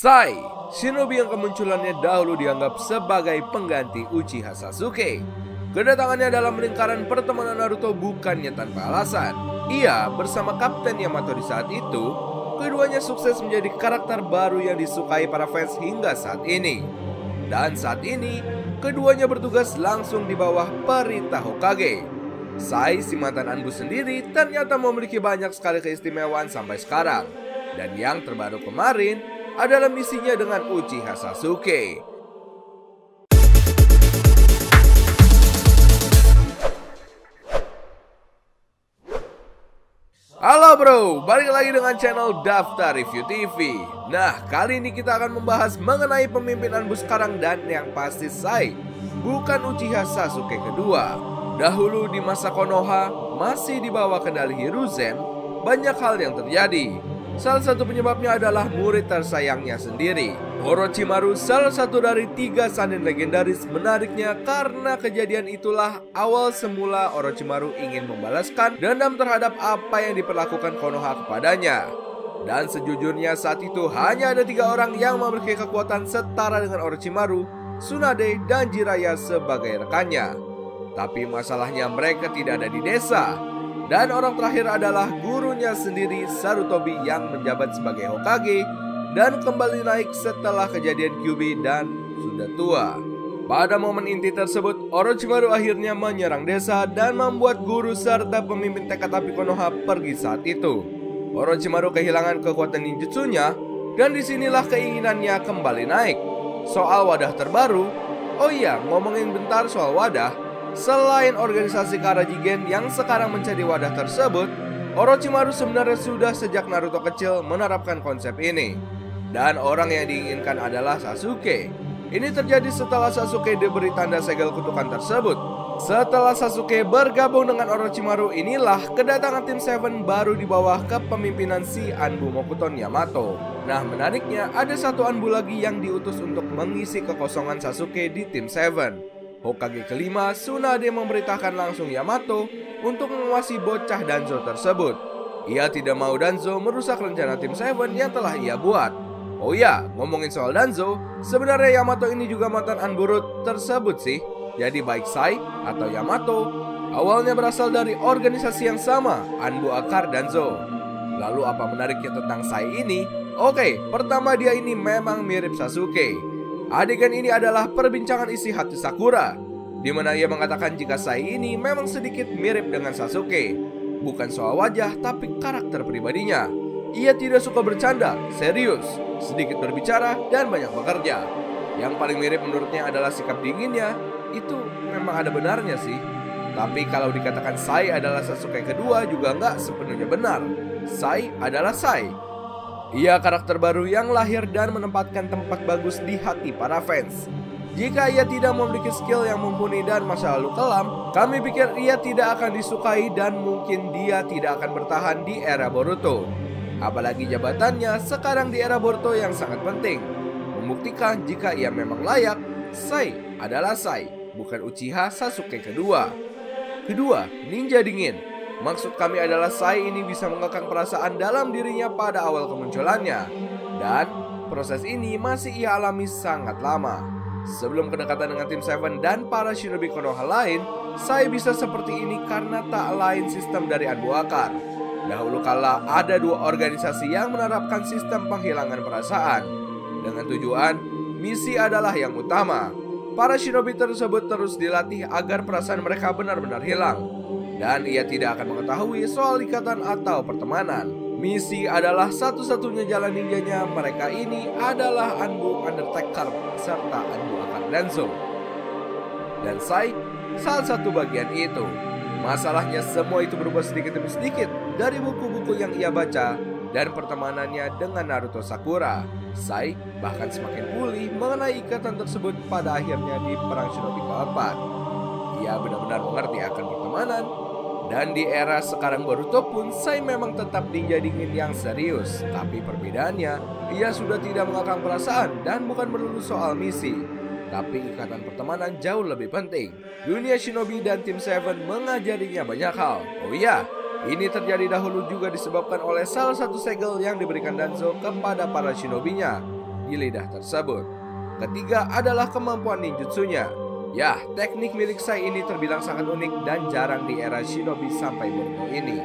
Sai, shinobi yang kemunculannya dahulu dianggap sebagai pengganti Uchiha Sasuke. Kedatangannya dalam lingkaran pertemanan Naruto bukannya tanpa alasan. Ia bersama Kapten Yamato di saat itu, keduanya sukses menjadi karakter baru yang disukai para fans hingga saat ini. Dan saat ini, keduanya bertugas langsung di bawah perintah Hokage. Sai, si mantan Anbu sendiri, ternyata memiliki banyak sekali keistimewaan sampai sekarang. Dan yang terbaru kemarin adalah misinya dengan Uchiha Sasuke. Halo bro, balik lagi dengan channel Daftar Review TV. Nah, kali ini kita akan membahas mengenai pemimpin Anbu sekarang dan yang pasti Sai, bukan Uchiha Sasuke kedua. Dahulu di masa Konoha, masih di bawah kendali Hiruzen, banyak hal yang terjadi. Salah satu penyebabnya adalah murid tersayangnya sendiri, Orochimaru, salah satu dari 3 Sannin legendaris. Menariknya karena kejadian itulah awal semula Orochimaru ingin membalaskan dendam terhadap apa yang diperlakukan Konoha kepadanya. Dan sejujurnya saat itu hanya ada 3 orang yang memiliki kekuatan setara dengan Orochimaru, Tsunade dan Jiraiya sebagai rekannya. Tapi masalahnya mereka tidak ada di desa. Dan orang terakhir adalah gurunya sendiri, Sarutobi, yang menjabat sebagai Hokage dan kembali naik setelah kejadian Kyuubi dan sudah tua. Pada momen inti tersebut, Orochimaru akhirnya menyerang desa dan membuat guru serta pemimpin tekad api Konoha pergi saat itu. Orochimaru kehilangan kekuatan ninjutsunya dan disinilah keinginannya kembali naik. Soal wadah terbaru, oh iya, ngomongin bentar soal wadah. Selain organisasi Karajigen yang sekarang menjadi wadah tersebut, Orochimaru sebenarnya sudah sejak Naruto kecil menerapkan konsep ini. Dan orang yang diinginkan adalah Sasuke. Ini terjadi setelah Sasuke diberi tanda segel kutukan tersebut. Setelah Sasuke bergabung dengan Orochimaru, inilah kedatangan tim Seven baru di bawah kepemimpinan si Anbu Mokuton Yamato. Nah, menariknya ada satu Anbu lagi yang diutus untuk mengisi kekosongan Sasuke di tim Seven. Hokage kelima, Tsunade, memberitakan langsung Yamato untuk menguasai bocah Danzo tersebut. Ia tidak mau Danzo merusak rencana tim Seven yang telah ia buat. Oh ya, ngomongin soal Danzo, sebenarnya Yamato ini juga mantan Anburut tersebut sih. Jadi baik Sai atau Yamato awalnya berasal dari organisasi yang sama, Anbu Akar Danzo. Lalu apa menariknya tentang Sai ini? Oke, pertama dia ini memang mirip Sasuke. Adegan ini adalah perbincangan isi hati Sakura, di mana ia mengatakan jika Sai ini memang sedikit mirip dengan Sasuke. Bukan soal wajah, tapi karakter pribadinya. Ia tidak suka bercanda, serius, sedikit berbicara, dan banyak bekerja. Yang paling mirip menurutnya adalah sikap dinginnya. Itu memang ada benarnya sih. Tapi kalau dikatakan Sai adalah Sasuke kedua juga nggak sepenuhnya benar. Sai adalah Sai. Ia karakter baru yang lahir dan menempatkan tempat bagus di hati para fans. Jika ia tidak memiliki skill yang mumpuni dan masa lalu kelam, kami pikir ia tidak akan disukai dan mungkin dia tidak akan bertahan di era Boruto. Apalagi jabatannya sekarang di era Boruto yang sangat penting. Membuktikan jika ia memang layak, Sai adalah Sai, bukan Uchiha Sasuke kedua. Kedua, ninja dingin. Maksud kami adalah Sai ini bisa mengekang perasaan dalam dirinya pada awal kemunculannya. Dan proses ini masih ia alami sangat lama. Sebelum kedekatan dengan tim Seven dan para shinobi Konoha lain, Sai bisa seperti ini karena tak lain sistem dari Anbu Akar. Dahulu kala ada 2 organisasi yang menerapkan sistem penghilangan perasaan. Dengan tujuan, misi adalah yang utama. Para shinobi tersebut terus dilatih agar perasaan mereka benar-benar hilang. Dan ia tidak akan mengetahui soal ikatan atau pertemanan. Misi adalah satu-satunya jalan ninjanya. Mereka ini adalah Anbu Undertaker serta Anbu Akar Danzo. Dan Sai salah satu bagian itu. Masalahnya semua itu berubah sedikit demi sedikit dari buku-buku yang ia baca dan pertemanannya dengan Naruto Sakura. Sai bahkan semakin pulih mengenai ikatan tersebut pada akhirnya di Perang Shinobi keempat. Ia benar-benar mengerti akan pertemanan. Dan di era sekarang Boruto pun Sai memang tetap ninja dingin yang serius. Tapi perbedaannya, ia sudah tidak mengekang perasaan dan bukan melulu soal misi. Tapi ikatan pertemanan jauh lebih penting. Dunia shinobi dan tim Seven mengajarinya banyak hal. Oh iya, ini terjadi dahulu juga disebabkan oleh salah satu segel yang diberikan Danzo kepada para shinobinya. gigi lidah tersebut. Ketiga adalah kemampuan ninjutsunya. Ya, teknik milik Sai ini terbilang sangat unik dan jarang di era Shinobi sampai Boruto ini.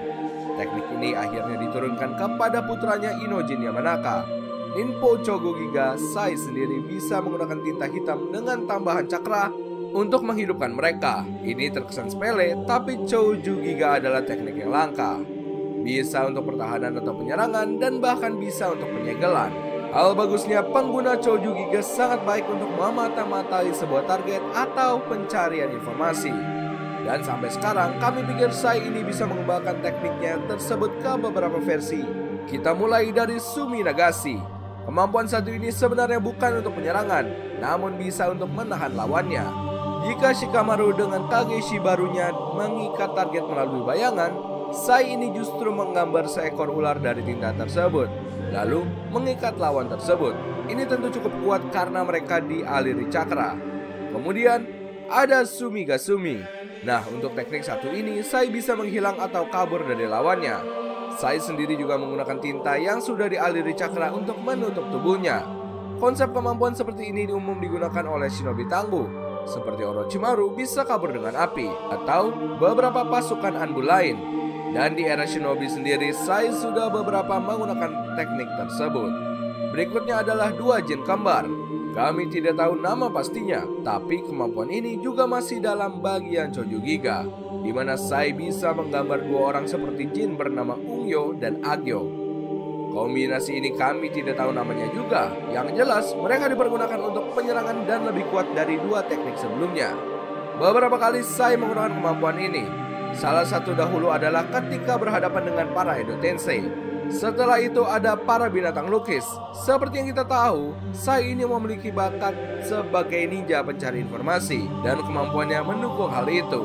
Teknik ini akhirnya diturunkan kepada putranya Inojin Yamanaka. Ninpo Chogogiga, Sai sendiri bisa menggunakan tinta hitam dengan tambahan cakra untuk menghidupkan mereka. Ini terkesan sepele, tapi Chogogiga adalah teknik yang langka. Bisa untuk pertahanan atau penyerangan, dan bahkan bisa untuk penyegelan. Hal bagusnya, pengguna Chogogiga sangat baik untuk memata-matai sebuah target atau pencarian informasi. Dan sampai sekarang kami pikir Sai ini bisa mengembangkan tekniknya tersebut ke beberapa versi. Kita mulai dari Sumi Nagashi. Kemampuan satu ini sebenarnya bukan untuk penyerangan, namun bisa untuk menahan lawannya. Jika Shikamaru dengan Kageshi barunya mengikat target melalui bayangan, Sai ini justru menggambar seekor ular dari tinta tersebut, lalu mengikat lawan tersebut. Ini tentu cukup kuat karena mereka dialiri cakra. Kemudian ada Sumi Gasumi. Nah, untuk teknik satu ini, Sai bisa menghilang atau kabur dari lawannya. Sai sendiri juga menggunakan tinta yang sudah dialiri cakra untuk menutup tubuhnya. Konsep kemampuan seperti ini umum digunakan oleh shinobi tangguh, seperti Orochimaru bisa kabur dengan api, atau beberapa pasukan Anbu lain. Dan di era shinobi sendiri, Sai sudah beberapa menggunakan teknik tersebut. Berikutnya adalah dua jin kembar. Kami tidak tahu nama pastinya, tapi kemampuan ini juga masih dalam bagian Chogogiga, di mana Sai bisa menggambar dua orang seperti jin bernama Ungyo dan Agyo. Kombinasi ini kami tidak tahu namanya juga. Yang jelas, mereka dipergunakan untuk penyerangan dan lebih kuat dari dua teknik sebelumnya. Beberapa kali Sai menggunakan kemampuan ini. Salah satu dahulu adalah ketika berhadapan dengan para Edo Tensei. Setelah itu ada para binatang lukis. Seperti yang kita tahu, Sai ini memiliki bakat sebagai ninja pencari informasi, dan kemampuannya mendukung hal itu.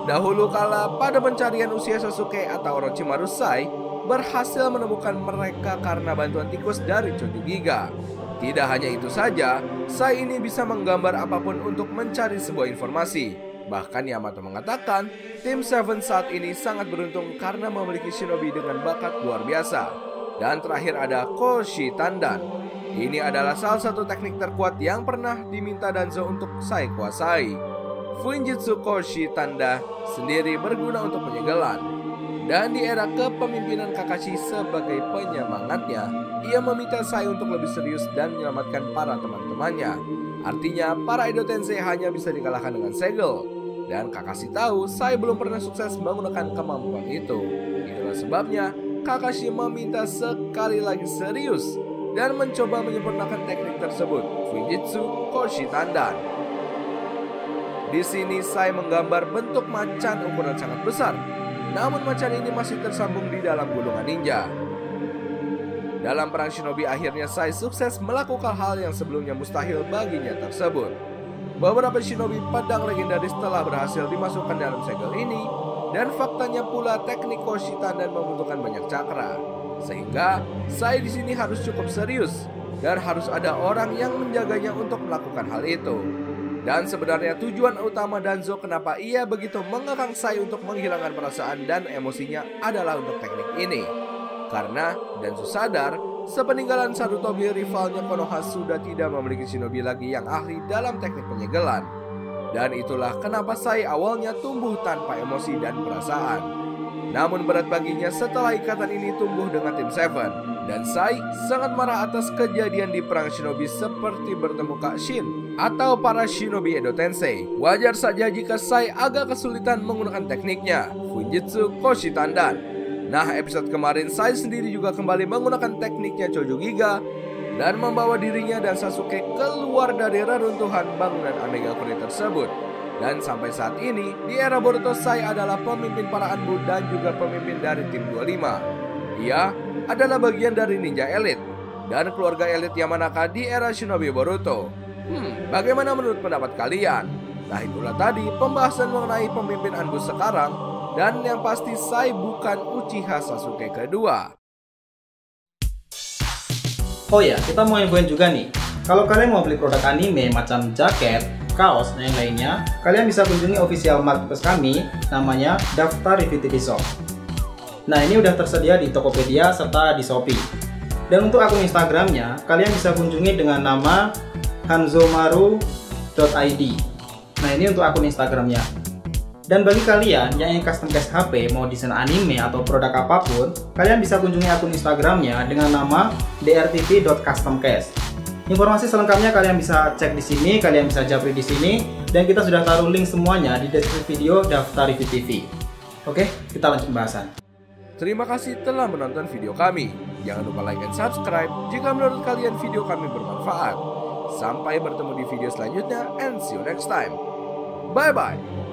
Dahulu kala pada pencarian usia Sasuke atau Orochimaru, Sai berhasil menemukan mereka karena bantuan tikus dari Chogogiga. Tidak hanya itu saja, Sai ini bisa menggambar apapun untuk mencari sebuah informasi. Bahkan Yamato mengatakan, tim Seven saat ini sangat beruntung karena memiliki shinobi dengan bakat luar biasa. Dan terakhir ada Koshi Tandan. Ini adalah salah satu teknik terkuat yang pernah diminta Danzo untuk Sai kuasai. Fuinjitsu Koshi Tanda sendiri berguna untuk penyegelan. Dan di era kepemimpinan Kakashi sebagai penyemangatnya, ia meminta Sai untuk lebih serius dan menyelamatkan para teman-temannya. Artinya, para Edo Tensei hanya bisa dikalahkan dengan segel. Dan Kakashi tahu Sai belum pernah sukses menggunakan kemampuan itu. Itulah sebabnya Kakashi meminta sekali lagi serius dan mencoba menyempurnakan teknik tersebut, Fuinjitsu Koshi Tandan. Di sini Sai menggambar bentuk macan ukuran sangat besar. Namun macan ini masih tersambung di dalam gulungan ninja. Dalam perang shinobi akhirnya Sai sukses melakukan hal yang sebelumnya mustahil baginya tersebut. Beberapa shinobi pedang legendaris telah berhasil dimasukkan dalam segel ini, dan faktanya pula teknik Koshi Tandan membutuhkan banyak cakra, sehingga Sai di sini harus cukup serius dan harus ada orang yang menjaganya untuk melakukan hal itu. Dan sebenarnya tujuan utama Danzo kenapa ia begitu mengekang Sai untuk menghilangkan perasaan dan emosinya adalah untuk teknik ini. Karena Danzo sadar sepeninggalan Sarutobi, rivalnya Konoha sudah tidak memiliki shinobi lagi yang ahli dalam teknik penyegelan. Dan itulah kenapa Sai awalnya tumbuh tanpa emosi dan perasaan. Namun berat baginya setelah ikatan ini tumbuh dengan tim Seven. Dan Sai sangat marah atas kejadian di perang shinobi seperti bertemu Kak Shin atau para shinobi Edo Tensei. Wajar saja jika Sai agak kesulitan menggunakan tekniknya, Fuinjitsu Koshi Tandan. Nah, episode kemarin Sai sendiri juga kembali menggunakan tekniknya Chogogiga dan membawa dirinya dan Sasuke keluar dari reruntuhan bangunan Amegakure tersebut. Dan sampai saat ini, di era Boruto, Sai adalah pemimpin para Anbu dan juga pemimpin dari tim 25. Ia adalah bagian dari ninja elit dan keluarga elit Yamanaka di era Shinobi Boruto. Bagaimana menurut pendapat kalian? Nah, itulah tadi pembahasan mengenai pemimpin Anbu sekarang. Dan yang pasti Sai bukan Uchiha Sasuke kedua. Oh ya, kita mau infoin juga nih. Kalau kalian mau beli produk anime macam jaket, kaos, dan yang lainnya, kalian bisa kunjungi official marketplace kami, namanya Daftar Review TV Shop. Nah, ini udah tersedia di Tokopedia serta di Shopee. Dan untuk akun Instagramnya, kalian bisa kunjungi dengan nama hanzomaru.id. Nah, ini untuk akun Instagramnya. Dan bagi kalian yang ingin custom case HP, mau desain anime atau produk apapun, kalian bisa kunjungi akun Instagramnya dengan nama drtv.customcase. Informasi selengkapnya kalian bisa cek di sini, kalian bisa japri di sini, dan kita sudah taruh link semuanya di deskripsi video Daftar Review TV. Oke, kita lanjut pembahasan. Terima kasih telah menonton video kami. Jangan lupa like dan subscribe jika menurut kalian video kami bermanfaat. Sampai bertemu di video selanjutnya and see you next time. Bye bye.